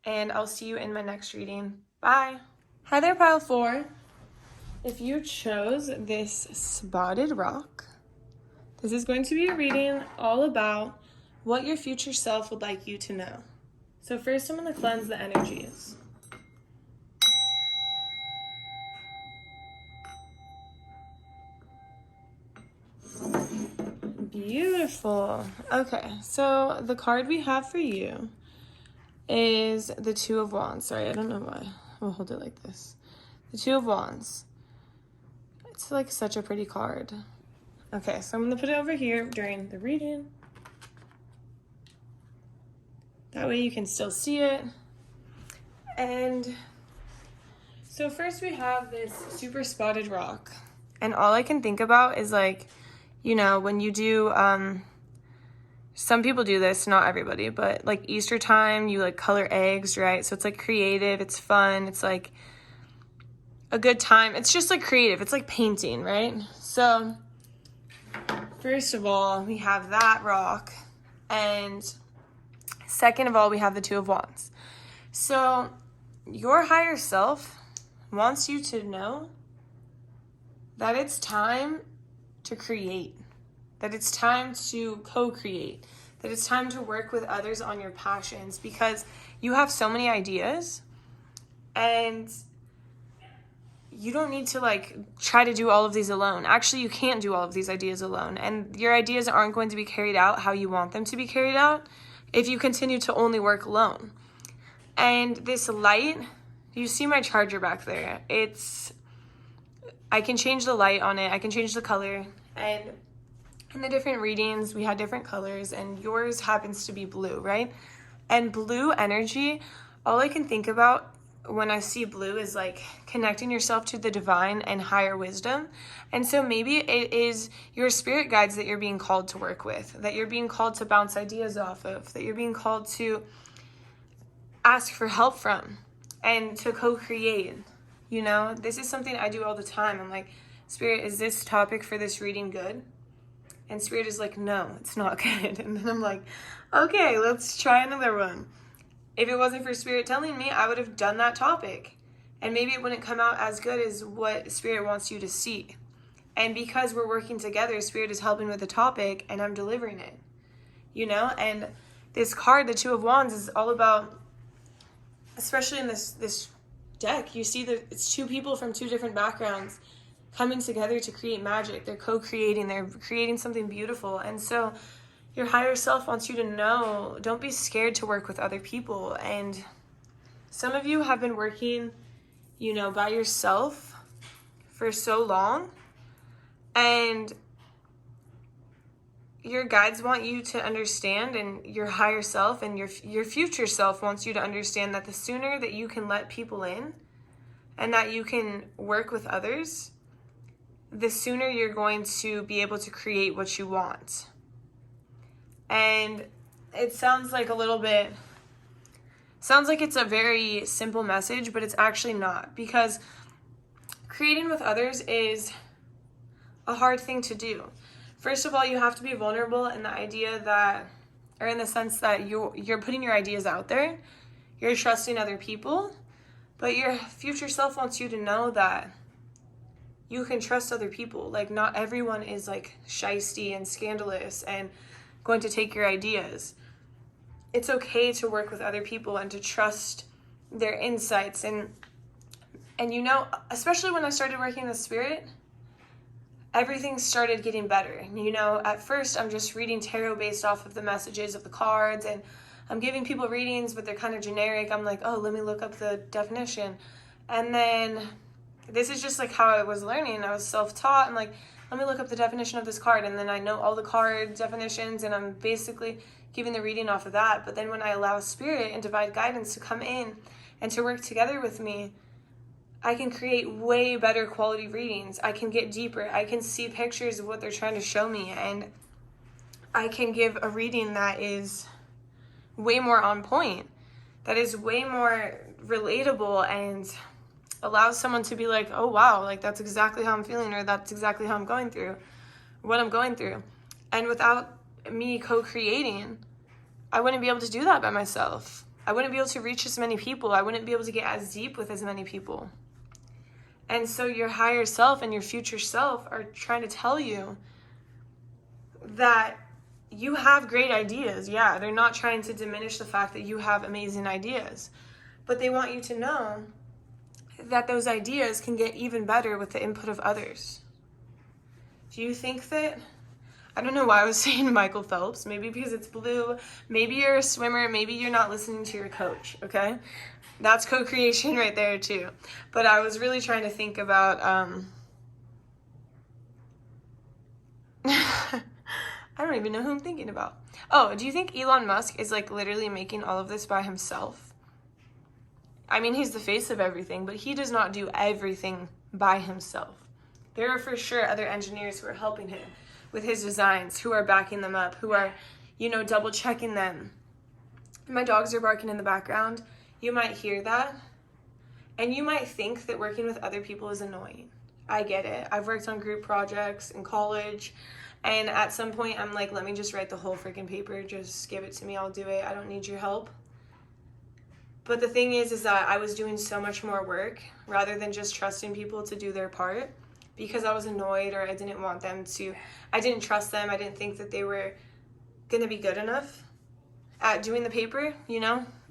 and I'll see you in my next reading. Bye. Hi there, pile 4. If you chose this spotted rock, this is going to be a reading all about what your future self would like you to know. So first, I'm going to cleanse the energies. Beautiful. Okay, so the card we have for you is the Two of Wands. Sorry, I don't know why. We'll hold it like this. The Two of Wands. It's like such a pretty card. Okay, so I'm going to put it over here during the reading. That way you can still see it. And so first we have this super spotted rock. And all I can think about is like, you know, when you do, some people do this, not everybody, but like Easter time, you like color eggs, right? So it's like creative, it's fun, it's like a good time. It's just like creative, it's like painting, right? So first of all, we have that rock. And second of all, we have the Two of Wands. So your higher self wants you to know that it's time to create, that it's time to co-create, that it's time to work with others on your passions, because you have so many ideas and you don't need to like try to do all of these alone. Actually, you can't do all of these ideas alone, and your ideas aren't going to be carried out how you want them to be carried out if you continue to only work alone. And this light, you see my charger back there. I can change the light on it. I can change the color. And in the different readings, we had different colors, and yours happens to be blue, right? And blue energy, all I can think about when I see blue is like connecting yourself to the divine and higher wisdom. And so maybe it is your spirit guides that you're being called to work with, that you're being called to bounce ideas off of, that you're being called to ask for help from and to co-create. You know, this is something I do all the time. I'm like, Spirit, is this topic for this reading good? And Spirit is like, no, it's not good. And then I'm like, okay, let's try another one. If it wasn't for Spirit telling me, I would have done that topic. And maybe it wouldn't come out as good as what Spirit wants you to see. And because we're working together, Spirit is helping with the topic and I'm delivering it. You know, and this card, the Two of Wands, is all about, especially in this deck, you see that it's two people from two different backgrounds coming together to create magic. They're co-creating, they're creating something beautiful. And so your higher self wants you to know, don't be scared to work with other people. And some of you have been working, you know, by yourself for so long, and your guides want you to understand, and your higher self and your future self wants you to understand that the sooner that you can let people in and that you can work with others, the sooner you're going to be able to create what you want. And it sounds like it's a very simple message, but it's actually not, because creating with others is a hard thing to do. First of all, you have to be vulnerable in the idea that, or in the sense that you're putting your ideas out there, you're trusting other people, but your future self wants you to know that you can trust other people. Like, not everyone is like shisty and scandalous and going to take your ideas. It's okay to work with other people and to trust their insights. And you know, especially when I started working with Spirit, everything started getting better. You know, at first I'm just reading tarot based off of the messages of the cards, and I'm giving people readings, but they're kind of generic. I'm like, oh, let me look up the definition. And then this is just like how I was learning. I was self-taught. I'm like, let me look up the definition of this card. And then I know all the card definitions, and I'm basically giving the reading off of that. But then when I allow Spirit and divine guidance to come in and to work together with me, I can create way better quality readings. I can get deeper. I can see pictures of what they're trying to show me. And I can give a reading that is way more on point, that is way more relatable, and allows someone to be like, oh wow, like that's exactly how I'm feeling, or that's exactly how I'm going through, what I'm going through. And without me co-creating, I wouldn't be able to do that by myself. I wouldn't be able to reach as many people. I wouldn't be able to get as deep with as many people. And so your higher self and your future self are trying to tell you that you have great ideas. Yeah, they're not trying to diminish the fact that you have amazing ideas, but they want you to know that those ideas can get even better with the input of others. Do you think that, I don't know why I was saying Michael Phelps, maybe because it's blue, maybe you're a swimmer, maybe you're not listening to your coach, okay? That's co-creation right there too. But I was really trying to think about, I don't even know who I'm thinking about. Oh, do you think Elon Musk is like literally making all of this by himself? I mean, he's the face of everything, but he does not do everything by himself. There are for sure other engineers who are helping him with his designs, who are backing them up, who are, double checking them. My dogs are barking in the background. You might hear that. And you might think that working with other people is annoying. I get it. I've worked on group projects in college, and at some point I'm like, let me just write the whole freaking paper. Just give it to me. I'll do it. I don't need your help. But the thing is that I was doing so much more work rather than just trusting people to do their part, because I was annoyed, or I didn't want them to, I didn't trust them. I didn't think that they were going to be good enough at doing the paper,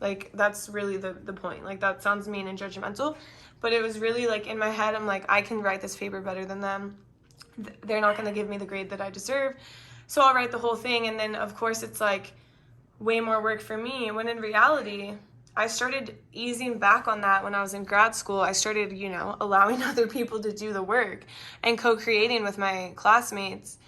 Like, that's really the point. Like, that sounds mean and judgmental, but it was really like in my head, I'm like, I can write this paper better than them. They're not going to give me the grade that I deserve, so I'll write the whole thing. And then, of course, it's like way more work for me, when in reality, I started easing back on that when I was in grad school. I started, allowing other people to do the work and co-creating with my classmates.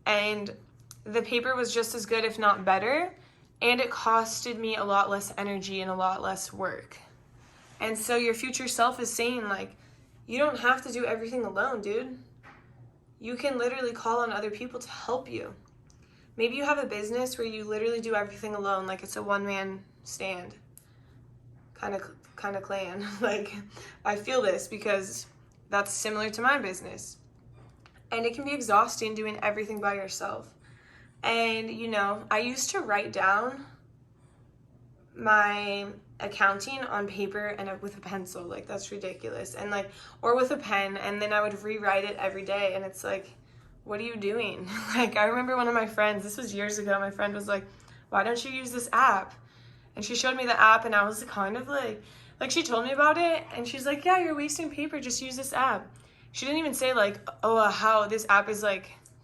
And the paper was just as good, if not better. And it costed me a lot less energy and a lot less work. And so your future self is saying, like, you don't have to do everything alone, dude. You can literally call on other people to help you. Maybe you have a business where you literally do everything alone, like it's a one-man stand. Kind of clan. Like, I feel this because that's similar to my business. And it can be exhausting doing everything by yourself. And, I used to write down my accounting on paper and with a pencil. Like, that's ridiculous. And or with a pen, and then I would rewrite it every day. And it's like, what are you doing? Like, I remember one of my friends, this was years ago, my friend was like, why don't you use this app? And she showed me the app, and I was kind of like she told me about it, and she's like, yeah, you're wasting paper, just use this app. She didn't even say how this app is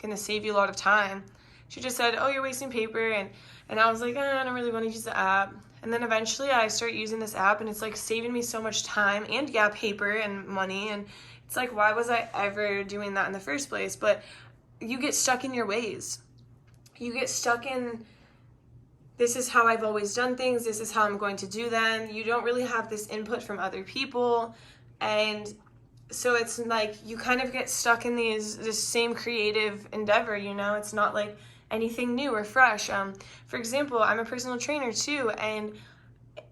gonna save you a lot of time. She just said, oh, you're wasting paper, and I was like, I don't really want to use the app. And then eventually I start using this app, and it's saving me so much time and paper and money, and it's like, why was I ever doing that in the first place? But you get stuck in your ways. You get stuck in, this is how I've always done things, this is how I'm going to do them. You don't really have this input from other people, and so it's like you kind of get stuck in this same creative endeavor, It's not like anything new or fresh. For example, I'm a personal trainer too, and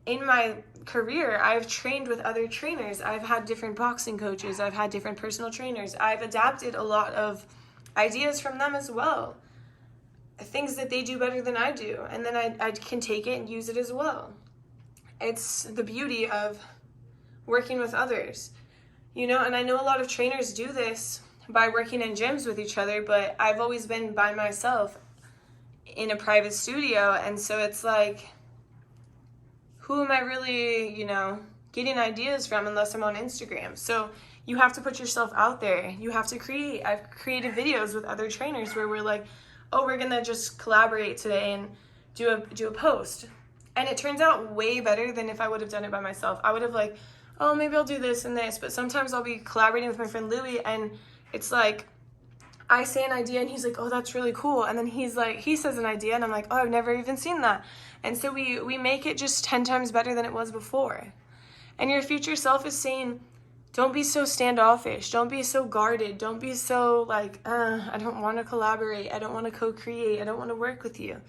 in my career, I've trained with other trainers. I've had different boxing coaches, I've had different personal trainers. I've adapted a lot of ideas from them as well. Things that they do better than I do, and then I can take it and use it as well. It's the beauty of working with others, and I know a lot of trainers do this by working in gyms with each other, but I've always been by myself in a private studio, and so it's like, who am I really, getting ideas from unless I'm on Instagram? So you have to put yourself out there. You have to create. I've created videos with other trainers where we're like, oh, we're gonna just collaborate today and do a post. And it turns out way better than if I would have done it by myself. I would have oh, maybe I'll do this and this, but sometimes I'll be collaborating with my friend Louie, and it's like, I say an idea and he's like, oh, that's really cool. And then he says an idea and I'm like, oh, I've never even seen that. And so we make it just 10 times better than it was before. And your future self is saying, don't be so standoffish. Don't be so guarded. Don't be so I don't want to collaborate. I don't want to co-create. I don't want to work with you.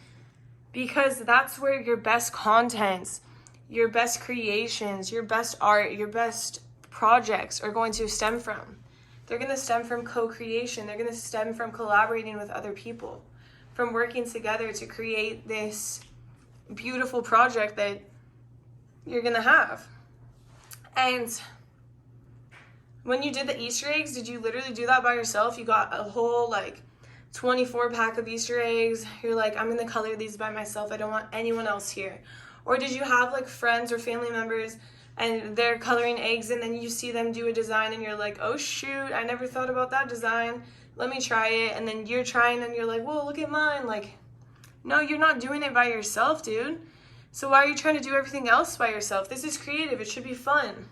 Because that's where your best contents, your best creations, your best art, your best projects are going to stem from. They're going to stem from co-creation. They're going to stem from collaborating with other people, from working together to create this beautiful project that you're going to have. And when you did the Easter eggs, did you literally do that by yourself? You got a whole 24 pack of Easter eggs. You're like, I'm gonna color these by myself. I don't want anyone else here. Or did you have friends or family members and they're coloring eggs, and then you see them do a design and you're like, oh shoot, I never thought about that design. Let me try it. And then you're trying and you're like, whoa, look at mine. No, you're not doing it by yourself, dude. So why are you trying to do everything else by yourself? This is creative. It should be fun.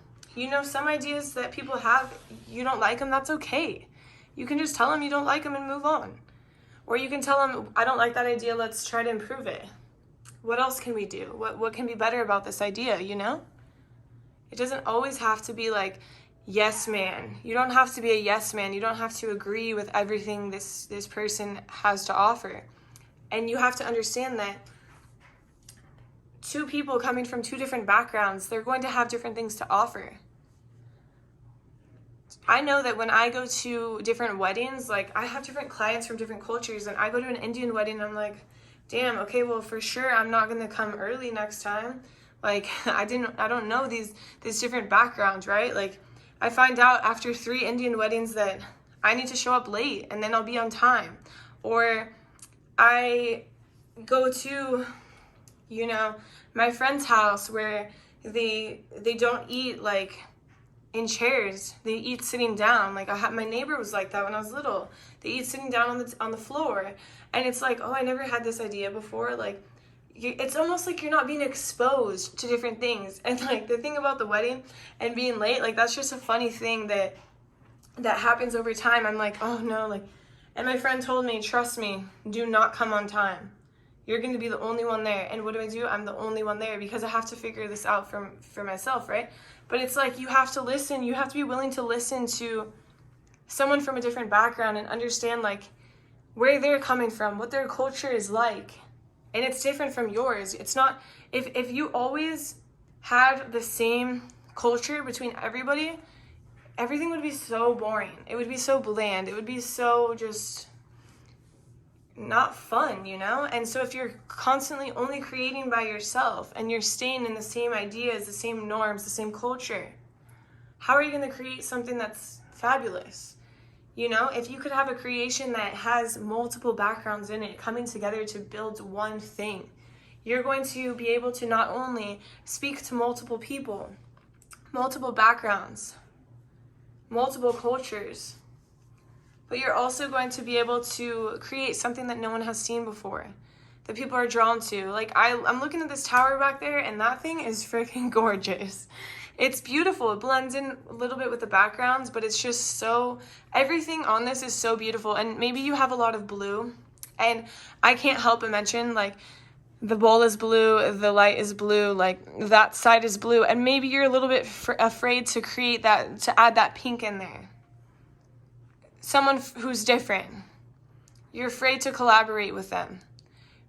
Some ideas that people have, you don't like them, that's okay. You can just tell them you don't like them and move on. Or you can tell them, I don't like that idea, let's try to improve it. What else can we do? What can be better about this idea, you know? It doesn't always have to be like, yes man. You don't have to be a yes man. You don't have to agree with everything this person has to offer. And you have to understand that two people coming from two different backgrounds, they're going to have different things to offer. I know that when I go to different weddings, like I have different clients from different cultures, and I go to an Indian wedding and I'm like, damn, okay, well for sure I'm not gonna come early next time. Like I don't know these different backgrounds, right? Like I find out after 3 Indian weddings that I need to show up late and then I'll be on time. Or I go to, you know, my friend's house where they don't eat like in chairs. They eat sitting down. Like my neighbor was like that when I was little. They eat sitting down on the floor. And it's like, oh, I never had this idea before. Like it's almost like you're not being exposed to different things. And like the thing about the wedding and being late, like that's just a funny thing that happens over time. I'm like, oh no, like, and my friend told me, trust me, do not come on time. You're going to be the only one there. And what do? I'm the only one there because I have to figure this out for myself, right? But it's like you have to listen. You have to be willing to listen to someone from a different background and understand like where they're coming from, what their culture is like. And it's different from yours. It's not, if you always had the same culture between everybody, everything would be so boring. It would be so bland. It would be so just not fun, you know? And so if you're constantly only creating by yourself and you're staying in the same ideas, the same norms, the same culture, how are you going to create something that's fabulous? You know, if you could have a creation that has multiple backgrounds in it coming together to build one thing, you're going to be able to not only speak to multiple people, multiple backgrounds, multiple cultures, but you're also going to be able to create something that no one has seen before, that people are drawn to. Like I'm looking at this tower back there, and that thing is freaking gorgeous. It's beautiful. It blends in a little bit with the backgrounds, but it's just so, everything on this is so beautiful. And maybe you have a lot of blue, and I can't help but mention, like, the bowl is blue, the light is blue, like, that side is blue, and maybe you're a little bit afraid to create that, to add that pink in there. Someone who's different, you're afraid to collaborate with them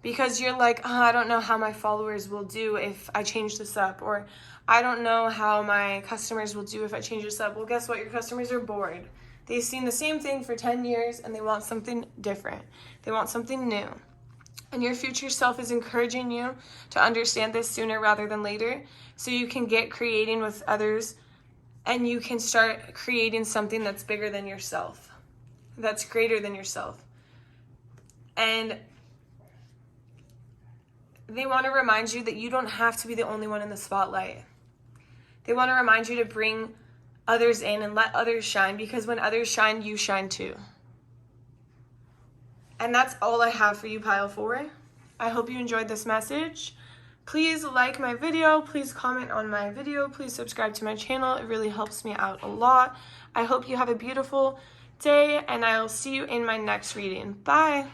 because you're like, oh, I don't know how my followers will do if I change this up, or I don't know how my customers will do if I change this up. Well, guess what? Your customers are bored. They've seen the same thing for 10 years and they want something different. They want something new. And your future self is encouraging you to understand this sooner rather than later so you can get creating with others and you can start creating something that's bigger than yourself, that's greater than yourself. And they want to remind you that you don't have to be the only one in the spotlight. They want to remind you to bring others in and let others shine, because when others shine, you shine too. And that's all I have for you, Pile 4. I hope you enjoyed this message. Please like my video. Please comment on my video. Please subscribe to my channel. It really helps me out a lot. I hope you have a beautiful day, and I'll see you in my next reading. Bye.